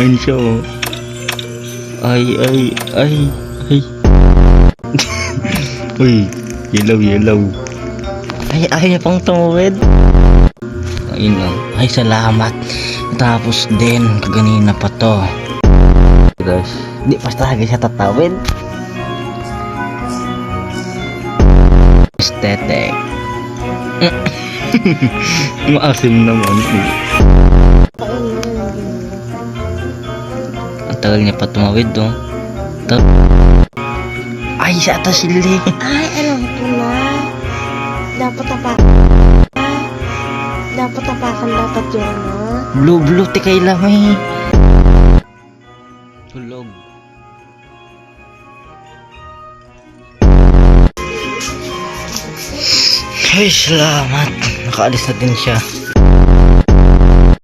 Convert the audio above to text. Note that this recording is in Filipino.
Ayun siya oh. Ay. Uy, yellow. Ay, ayaw niya pang tumawid. Ayun lang. Ay, salamat. Tapos din, kaganina pa to. Guys, di pa talaga siya tatawid. Aesthetic. Maasim naman. Ang tagal niya pa tumawid oh. Ay, sa atas sili. Ay, alam ko na. Dapat tapakan dapat yun, no? Blue, tikay lang eh. Tulog. Ay, salamat. Nakaalis na din siya.